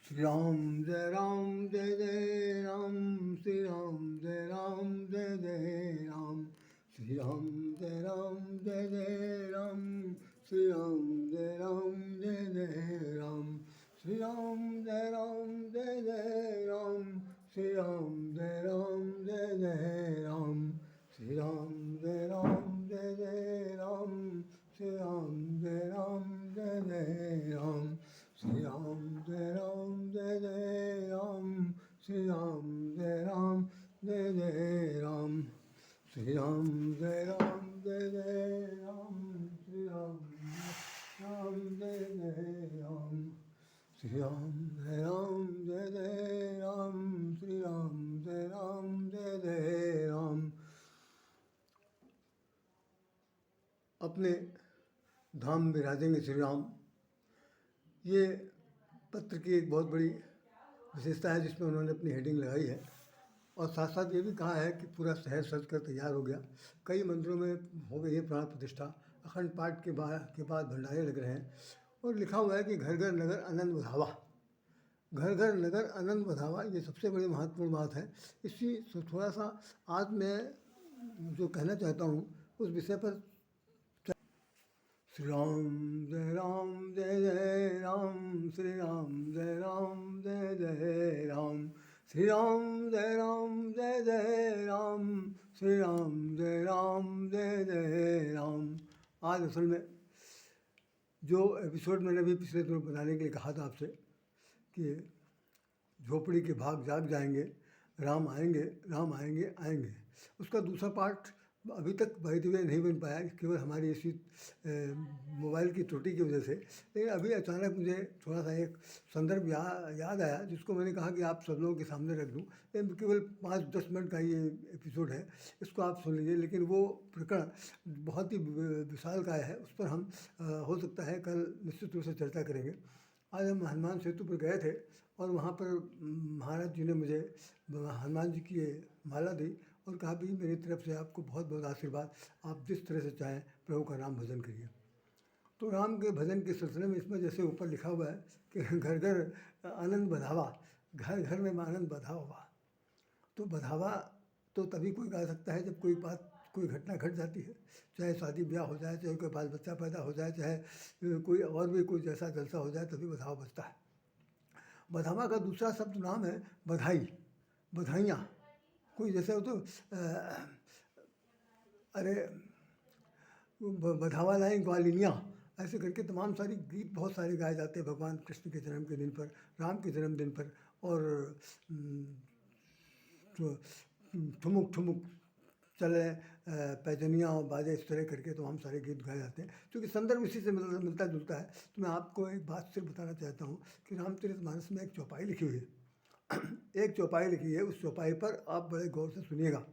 श्री राम जय राम, श्री राम जय राम, जय जय राम, श्री राम जय राम, जय जय राम, श्री राम जय राम, जय जय राम, श्री राम जय राम, जय जय राम, श्री राम जय राम, जय जय राम, श्री राम जय राम, जय जय राम, श्री राम जय राम, जय जय राम, श्री राम जय राम, जय जय राम, श्री राम जय राम, जय जय राम, श्री राम जय राम, जय जय राम, श्री राम जय राम, जय जय राम, श्री राम जय राम, जय जय राम, श्री राम जय राम, जय जय राम। अपने धाम विराजेंगे श्री राम, ये पत्र की एक बहुत बड़ी विशेषता है जिसमें उन्होंने अपनी हेडिंग लगाई है। और साथ साथ ये भी कहा है कि पूरा शहर सज कर तैयार हो गया, कई मंदिरों में हो गई है प्राण प्रतिष्ठा, अखंड पाठ के बाद भंडारे लग रहे हैं, और लिखा हुआ है कि घर घर नगर आनंद बढ़ावा, घर घर नगर आनंद बढ़ावा, ये सबसे बड़ी महत्वपूर्ण बात है। इसी थोड़ा सा आज मैं जो कहना चाहता हूँ उस विषय पर। श्री राम जय राम, जय जय राम, श्री राम जय राम, जय जय राम, श्री राम जय राम, जय जय राम, श्री राम जय राम, जय जय राम। आज असल में जो एपिसोड मैंने अभी पिछले दिनों बनाने के लिए कहा था आपसे कि झोपड़ी के भाग जाग जाएंगे, राम आएंगे आएंगे, उसका दूसरा पार्ट अभी तक बाय द वे नहीं बन पाया, केवल हमारी इसी मोबाइल की त्रुटि की वजह से। लेकिन अभी अचानक मुझे थोड़ा सा एक संदर्भ याद आया जिसको मैंने कहा कि आप सब लोगों के सामने रख दूँ। केवल 5-10 मिनट का ये एपिसोड है, इसको आप सुन लीजिए। लेकिन वो प्रकरण बहुत ही विशालकाय है, उस पर हम हो सकता है कल निश्चित रूप से चर्चा करेंगे। आज हम हनुमान सेतु पर गए थे और वहाँ पर महाराज जी ने मुझे हनुमान जी की माला दी और कहा भाई मेरी तरफ से आपको बहुत बहुत आशीर्वाद, आप जिस तरह से चाहें प्रभु का नाम भजन करिए। तो राम के भजन के सिलसिले में इसमें जैसे ऊपर लिखा हुआ है कि घर घर आनंद बधावा, घर घर में आनंद बधावा। तो बधावा तो तभी कोई गा सकता है जब कोई घटना घट जाती है, चाहे शादी ब्याह हो जाए, चाहे कोई बाल बच्चा पैदा हो जाए, चाहे कोई और भी कोई जैसा जलसा हो जाए, तभी बधावा बजता है। बधावा का दूसरा शब्द नाम है बधाई, बधाइयाँ। कोई जैसे हो तो अरे बधावा लाई ग्वालिनियाँ, ऐसे करके तमाम सारी गीत बहुत सारे गाए जाते हैं भगवान कृष्ण के जन्म के दिन पर, राम के जन्मदिन पर। और तो ठुमुक ठुमुक चले पैजनियाँ और बाजे, इस तरह करके तो हम सारे गीत गाए जाते हैं। क्योंकि संदर्भ इसी से मिलता जुलता है। तो मैं आपको एक बात सिर्फ बताना चाहता हूँ कि रामचरितमानस में एक चौपाई लिखी हुई है एक चौपाई लिखी है, उस चौपाई पर आप बड़े गौर से सुनिएगा।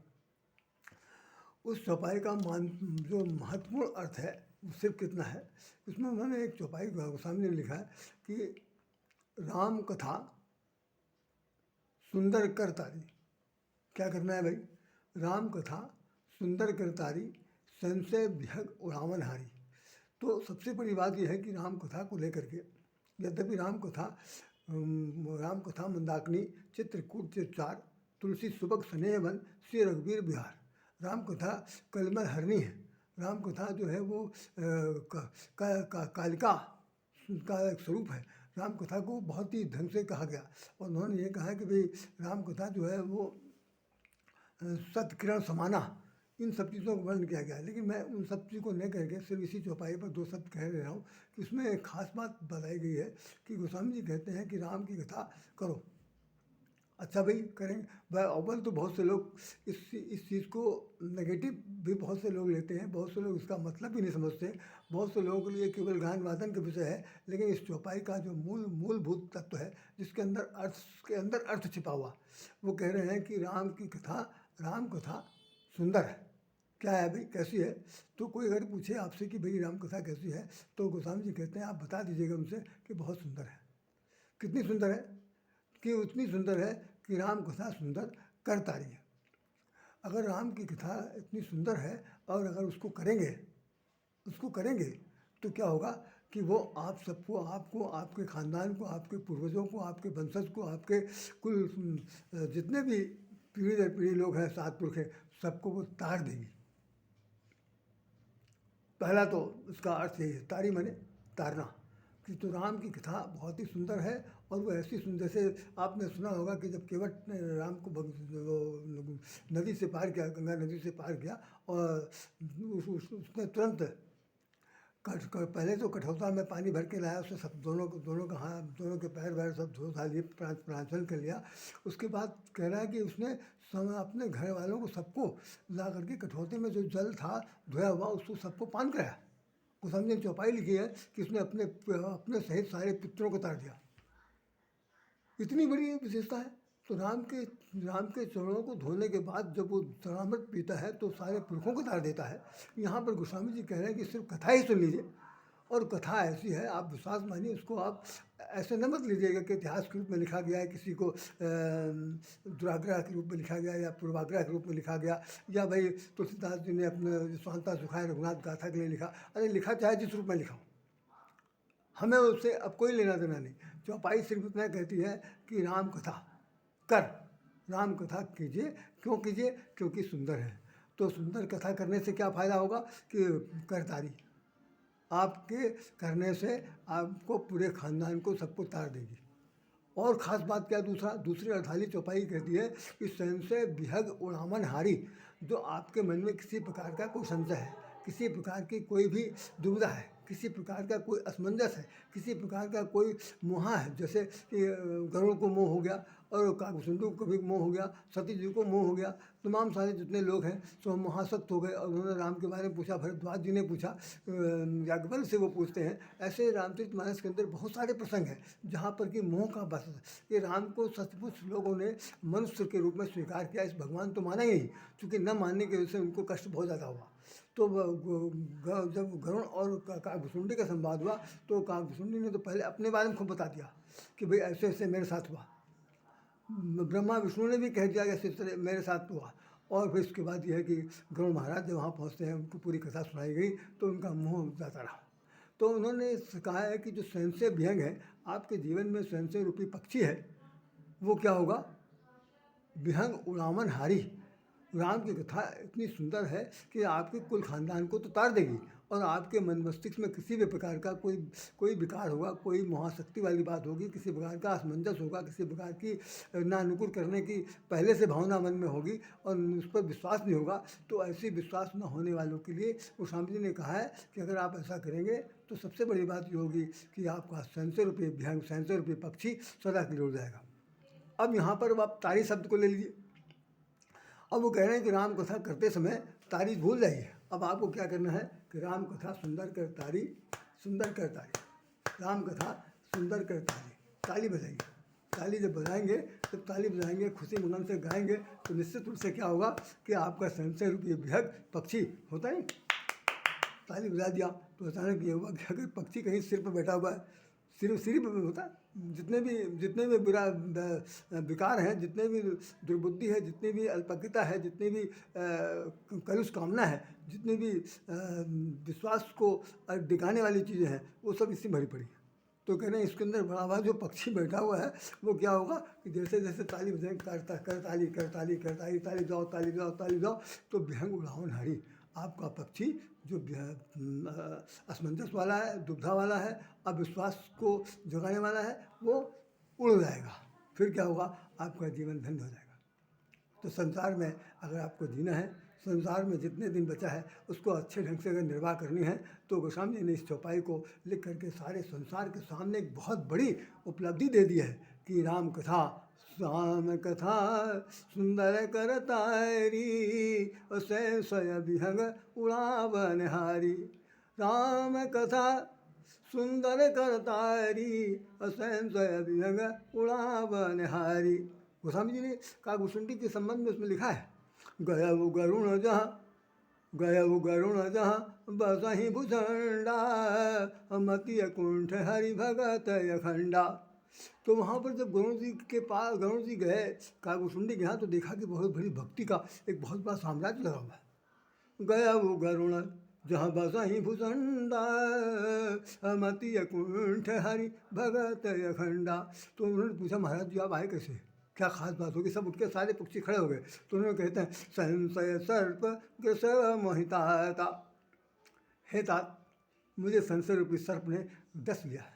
उस चौपाई का जो महत्वपूर्ण अर्थ है वो सिर्फ कितना है, उसमें उन्होंने एक चौपाई गोस्वामी ने लिखा है कि राम कथा सुंदर कर तारी। क्या करना है भाई? राम कथा सुंदर कर तारी, संशय विहग उड़ावन हारी। तो सबसे बड़ी बात यह है कि राम कथा को लेकर के, यद्यपि राम कथा मंदाकिनी चित्रकूट चिरचार, तुलसी सुबक स्नेह वन, श्री रघुवीर बिहार। राम कथा कलमल हरनी है। राम कथा जो है वो कालिका का एक स्वरूप है। राम कथा को बहुत ही ढंग से कहा गया और उन्होंने ये कहा कि भाई राम कथा जो है वो सत्किरण समाना, इन सब चीज़ों को वर्णन किया गया है। लेकिन मैं उन सब चीज़ों को नहीं करके सिर्फ इसी चौपाई पर 2 शब्द कह रहा हूँ कि उसमें एक खास बात बताई गई है कि गोस्वामी जी कहते हैं कि राम की कथा करो। अच्छा भाई करेंगे भाई, अव्वल तो बहुत से लोग इस चीज़ को नेगेटिव भी बहुत से लोग लेते हैं, बहुत से लोग इसका मतलब भी नहीं समझते। बहुत से लोगों के लिए केवल गान वादन का विषय है। लेकिन इस चौपाई का जो मूलभूत तत्व है, जिसके अंदर अर्थ छिपा हुआ, वो कह रहे हैं कि राम कथा सुंदर है। क्या है भाई, कैसी है? तो कोई अगर पूछे आपसे कि भाई राम कथा कैसी है, तो गोस्वामी जी कहते हैं आप बता दीजिएगा उनसे कि बहुत सुंदर है। कितनी सुंदर है? कि उतनी सुंदर है कि राम कथा सुंदर कर तारी है। अगर राम की कथा इतनी सुंदर है और अगर उसको करेंगे तो क्या होगा कि वो आप सबको, आपको, आपके ख़ानदान को, आपके पूर्वजों को, आपके वंशज को, आपके कुल जितने भी पीढ़ी दर पीढ़ी लोग हैं, सात पुरख हैं, सबको वो तार देगी। पहला तो उसका अर्थ यही है, तारी माने तारना। कि तो राम की कथा बहुत ही सुंदर है, और वो ऐसी सुंदर, जैसे आपने सुना होगा कि जब केवट ने राम को वो नदी से पार किया, गंगा नदी से पार किया, और उसने तुरंत पहले तो कठौता में पानी भर के लाया, उससे सब दोनों का हाथ, दोनों के पैर वैर सब धो धा लिए, प्रार्थना कर लिया। उसके बाद कह रहा है कि उसने अपने घर वालों को सबको ला करके कठौते में जो जल था धोया हुआ, उसको सबको पान कराया। गोस्वामी ने चौपाई लिखी है कि उसने अपने सहित सारे पितरों को तार दिया। इतनी बड़ी विशेषता है। तो राम के चरणों को धोने के बाद जब वो चरणामृत पीता है तो सारे पुरखों को तार देता है। यहाँ पर गोस्वामी जी कह रहे हैं कि सिर्फ कथा ही सुन लीजिए, और कथा ऐसी है, आप विश्वास मानिए उसको, आप ऐसे न मत लीजिएगा कि इतिहास के रूप में लिखा गया है, किसी को दुराग्रह के रूप में लिखा गया, या पूर्वाग्रह के रूप में लिखा गया, या भाई तुलसीदास जी ने अपने स्वांता सुखाए रघुनाथ गाथा के लिए लिखा। अरे लिखा चाहे जिस रूप में लिखा हो, हमें उससे अब कोई लेना देना नहीं। चौपाई सिर्फ इतना कहती है कि राम कथा कर, राम कथा कीजिए। क्यों कीजिए? क्योंकि सुंदर है। तो सुंदर कथा करने से क्या फ़ायदा होगा कि करतारी आपके करने से आपको पूरे ख़ानदान को सबको तार देगी। और ख़ास बात क्या, दूसरी अर्धाली चौपाई कहती है कि संशय विहग उड़ामन हारी। जो आपके मन में किसी प्रकार का कोई संशय है, किसी प्रकार की कोई भी दुविधा है, किसी प्रकार का कोई असमंजस है, किसी प्रकार का कोई मोह है, जैसे कि गरुड़ को मोह हो गया, और काकभूषुंडी को भी मोह हो गया, सती जी को मोह हो गया, तमाम सारे जितने लोग हैं सो महासक्त हो गए, और उन्होंने राम के बारे में पूछा, भरद्वाज जी ने पूछा, याज्ञवल्क्य से वो पूछते हैं। ऐसे रामचरितमानस के अंदर बहुत सारे प्रसंग हैं जहाँ पर कि मोह का बस, कि राम को सचमुच लोगों ने मनुष्य के रूप में स्वीकार किया, इस भगवान तो माना ही नहीं, चूँकि न मानने की वजह से उनको कष्ट बहुत ज़्यादा हुआ। तो जब गरुड़ और काकभूषुंडी का संवाद हुआ तो काकभूषुंडी ने तो पहले अपने बारे में खूब बता दिया कि भाई ऐसे ऐसे मेरे साथ हुआ। ब्रह्मा विष्णु ने भी कह दिया कि इस तरह मेरे साथ हुआ। और फिर इसके बाद यह है कि गरुड़ महाराज जब वहाँ पहुँचते हैं, उनको पूरी कथा सुनाई गई तो उनका मुँह जाता रहा। तो उन्होंने कहा है कि जो संशय विहंग है, आपके जीवन में संशय रूपी पक्षी है, वो क्या होगा? विहंग उड़ामन हारी। राम की कथा इतनी सुंदर है कि आपके कुल खानदान को तो तार देगी, और आपके मन मस्तिष्क में किसी भी प्रकार का कोई विकार होगा, कोई महाशक्ति वाली बात होगी, किसी प्रकार का असमंजस होगा, किसी प्रकार की नानुकुर करने की पहले से भावना मन में होगी और उस पर विश्वास नहीं होगा, तो ऐसी विश्वास न होने वालों के लिए गोस्वामी जी ने कहा है कि अगर आप ऐसा करेंगे तो सबसे बड़ी बात ये होगी कि आपका संशय रूपी विहंग, संशय रूपी पक्षी सदा के लिए उड़ जाएगा। अब यहाँ पर आप तारी शब्द को ले लीजिए। अब वो कह रहे हैं कि राम कथा करते समय तारी भूल जाइए। अब आपको क्या करना है कि राम कथा सुंदर कर तारी, सुंदर कर तारी, राम कथा सुंदर कर तारी, ताली बजाइए। ताली जब बजाएंगे, जब ताली बजाएंगे, खुशी मंगन से गाएंगे, तो निश्चित रूप से क्या होगा कि आपका संशय रूपी विहग पक्षी होता है, ताली बजा दिया तो अचानक ये हुआ कि अगर पक्षी कहीं सिर पर बैठा हुआ है, सिर पर होता है, जितने भी बुरा विकार हैं, जितने भी दुर्बुद्धि है, जितनी भी अल्पज्ञता है, जितनी भी कलुष कामना है, जितनी भी विश्वास को दिखाने वाली चीज़ें हैं, वो सब इसी भरी पड़ी है। तो कह रहे हैं इसके अंदर बड़ा बड़ा जो पक्षी बैठा हुआ है वो क्या होगा कि जैसे जैसे ताली बजाएं, ताली ताली जाओ, ताली जाओ, ताली जाओ, तो विहंग उड़ावन हारी। आपका पक्षी जो असमंजस वाला है, दुविधा वाला है, अविश्वास को जगाने वाला है, वो उड़ जाएगा। फिर क्या होगा? आपका जीवन धन्य हो जाएगा। तो संसार में अगर आपको जीना है, संसार में जितने दिन बचा है उसको अच्छे ढंग से अगर निर्वाह करनी है, तो गोस्वामी जी ने इस चौपाई को लिख करके सारे संसार के सामने एक बहुत बड़ी उपलब्धि दे दी है कि राम कथा सुंदर कर तारी, संशय विहंग उड़ावन हारी। राम कथा सुंदर कर तारी, संशय विहंग उड़ावन हारी। गोस्वामी जी ने काकभूषुंडी के संबंध में उसमें लिखा है, गयउ गरुण जहाँ बसहि भुजंडा, मति कुंठ हरि भगत अखंडा। तो वहाँ पर जब गरुड़ जी के पास गरुड़ जी गए काकभूषुंडी के यहाँ, तो देखा कि बहुत बड़ी भक्ति का एक बहुत बड़ा साम्राज्य लगा हुआ है। गया वो गरुण जहाँ बसहि भुसंडा मति कुंठ हरि भगत अखंडा। तो उन्होंने पूछा महाराज जी आप आए कैसे, क्या खास बात होगी। सब उठ के सारे पक्षी खड़े हो गए। तो उन्होंने कहते हैं संशय सर्प केशव मोहिता। हे तात, मुझे संशय रूपी सर्प ने डस लिया है।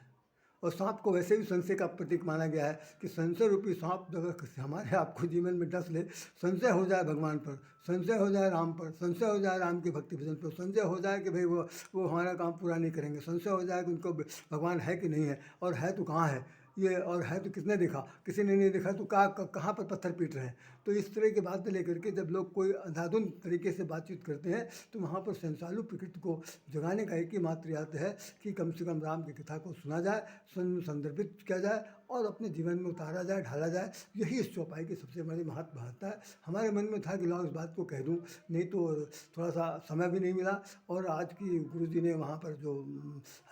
और सांप को वैसे भी संशय का प्रतीक माना गया है कि संशय रूपी सांप अगर हमारे आपको जीवन में डस ले, संशय हो जाए भगवान पर, संशय हो जाए राम पर, संशय हो जाए राम के भक्ति भजन पर, संशय हो जाए कि भाई वो हमारा काम पूरा नहीं करेंगे, संशय हो जाए कि उनको भगवान है कि नहीं है, और है तो कहाँ है ये, और है तो किसने देखा, किसी ने नहीं देखा तो कहाँ पर पत्थर पीट रहे हैं। तो इस तरह की बातें लेकर के जब लोग कोई अंधाधुन तरीके से बातचीत करते हैं तो वहाँ पर संसालु प्रकृति को जगाने का एक ही मात्र याद है कि कम से कम राम की कथा को सुना जाए, संदर्भित किया जाए और अपने जीवन में उतारा जाए, ढाला जाए। यही इस चौपाई की सबसे बड़ी महत्ता है। हमारे मन में था कि लाओ इस बात को कह दूँ, नहीं तो थोड़ा सा समय भी नहीं मिला। और आज की गुरु जी ने वहाँ पर जो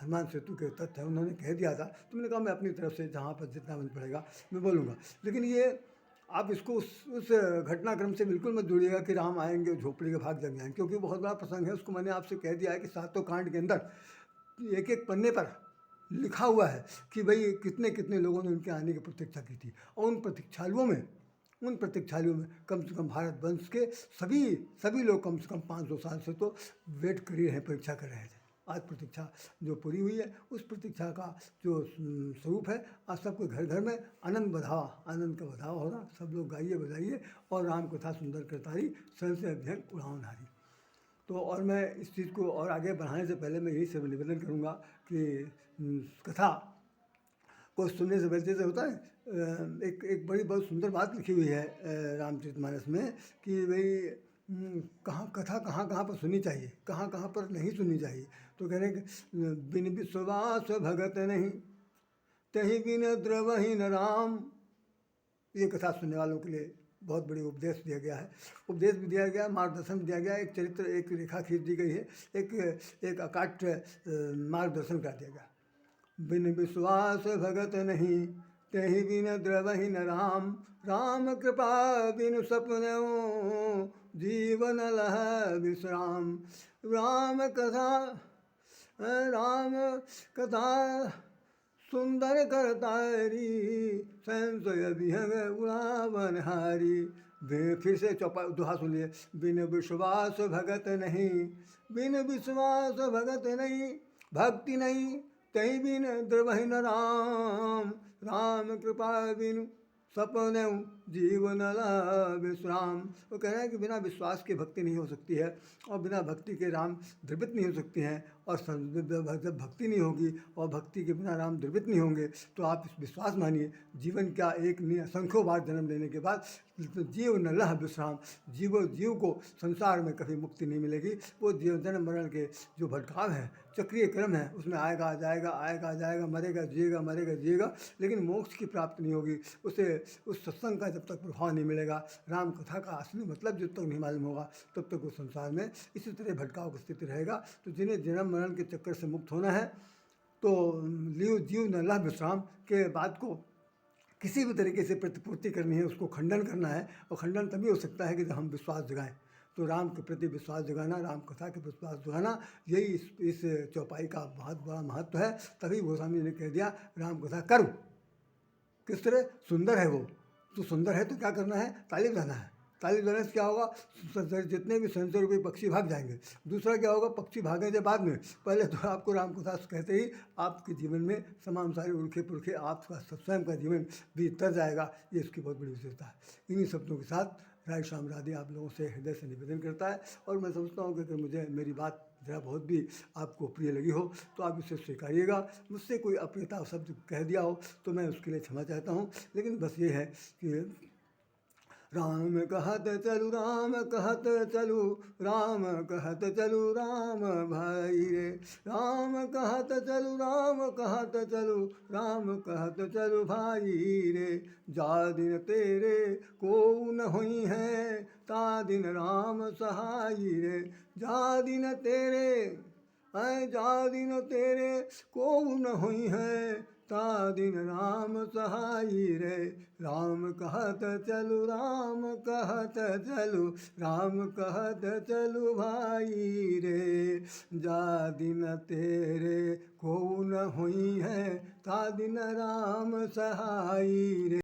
हनुमान सेतु के तथ्य हैं उन्होंने कह दिया था, तो मैंने कहा मैं अपनी तरफ से जहाँ पर जितना मन पड़ेगा मैं बोलूँगा। लेकिन ये आप इसको उस घटनाक्रम से बिल्कुल मत जोड़िएगा कि राम आएंगे और झोपड़ी के भाग जग जाएंगे, क्योंकि बहुत बड़ा प्रसंग है। उसको मैंने आपसे कह दिया है कि सातों कांड के अंदर एक एक पन्ने पर लिखा हुआ है कि भाई कितने कितने लोगों ने उनके आने की प्रतीक्षा की थी। और उन प्रतीक्षालुओं में कम से कम भारत वंश के सभी लोग कम से कम 500 साल से तो वेट कर ही रहे, परीक्षा कर रहे थे। आज प्रतीक्षा जो पूरी हुई है, उस प्रतीक्षा का जो स्वरूप है, आज सबके घर घर में आनंद का बधावा होगा। सब लोग गाइए बजाइए और राम कथा सुंदर करतारी, संशय अध्ययन उड़ाओ नारी। तो और मैं इस चीज़ को और आगे बढ़ाने से पहले मैं यही सब निवेदन करूँगा कि कथा को सुनने से पहले जैसे होता है, एक बड़ी बहुत सुंदर बात लिखी हुई है रामचरितमानस में कि भाई कहाँ पर सुनी चाहिए, कहाँ पर नहीं सुननी चाहिए। तो कह रहे हैं कि बिन विश्वास भगत नहीं, तही बिन द्रवही न राम। ये कथा सुनने वालों के लिए बहुत बड़ी उपदेश दिया गया है, उपदेश भी दिया गया, मार्गदर्शन दिया गया, एक चरित्र, एक रेखा खींच दी गई है, एक अकाट्य मार्गदर्शन कर दिया गया। बिन विश्वास भगत नहीं, तही बिन द्रवही न राम। राम कृपा बिन सपनों, जीवन लह विश्राम। राम कथा सुंदर करतारी, संशय विहंग उड़ावन हारी। फिर से दोहा सुनिए। बिन विश्वास भगत नहीं, बिन विश्वास भगत नहीं, भक्ति नहीं तही बिन द्रवहि न राम। राम कृपा बिनु सपने जीवन विश्राम। वो कह रहे हैं कि बिना विश्वास के भक्ति नहीं हो सकती है, और बिना भक्ति के राम द्रवित नहीं हो सकते हैं। और जब भक्ति नहीं होगी और भक्ति के बिना राम द्रवित नहीं होंगे, तो आप इस विश्वास मानिए, जीवन का एक असंख्यों बार जन्म लेने के बाद जीव न लह विश्राम। जीव को संसार में कभी मुक्ति नहीं मिलेगी। वो जन्म मरण के जो भटकाव है, चक्रीय क्रम है, उसमें आएगा जाएगा, मरेगा जिएगा, लेकिन मोक्ष की प्राप्ति नहीं होगी उसे। उस सत्संग का जब तक प्रभाव नहीं मिलेगा, राम कथा का असली मतलब जब तक नहीं मालूम होगा, तब तक वो संसार में इसी तरह भटकाव की स्थिति रहेगा। तो जिन्हें जन्म मरण के चक्कर से मुक्त होना है, तो जीव न लह विश्राम के बात को किसी भी तरीके से प्रतिपूर्ति करनी है, उसको खंडन करना है। और खंडन तभी हो सकता है कि जब हम विश्वास जगाएं। तो राम के प्रति विश्वास जगाना, राम कथा के विश्वास जगाना, यही इस चौपाई का बहुत बड़ा महत्व है। तभी गोस्वामी ने कह दिया राम कथा करो। किस तरह सुंदर है वो, तो सुंदर है तो क्या करना है, ताली बजाना है। ताली बजाने से क्या होगा, जितने भी संशय रूपी पक्षी भाग जाएंगे। दूसरा क्या होगा, पक्षी भागने के बाद में पहले तो आपको राम कथा कहते ही आपके जीवन में तमाम सारे उल्खे पुरखे, आपका स्वयं का जीवन भी तर जाएगा। ये इसकी बहुत बड़ी विशेषता है। इन्हीं शब्दों के साथ राय श्याम राधे आप लोगों से हृदय से निवेदन करता है। और मैं समझता हूँ कि अगर मुझे मेरी बात ज़रा बहुत भी आपको प्रिय लगी हो तो आप इसे स्वीकारिएगा। मुझसे कोई अप्रियता शब्द कह दिया हो तो मैं उसके लिए क्षमा चाहता हूँ। लेकिन बस ये है कि राम कहत चलू, राम कहत चलू, राम कहत चलू, राम भाई रे। राम कहत चलू, राम कहत चलू, राम कहत चलू भाई रे। जा दिन तेरे को न हुई है, ता दिन राम सहाई रे। जा दिन तेरे को न हुई है, ता दिन राम सहाई रे। राम कहत चलु राम कहत चलु राम कहत चलु भाई रे। जा दिन तेरे को न हुई है ता दिन राम सहाई रे।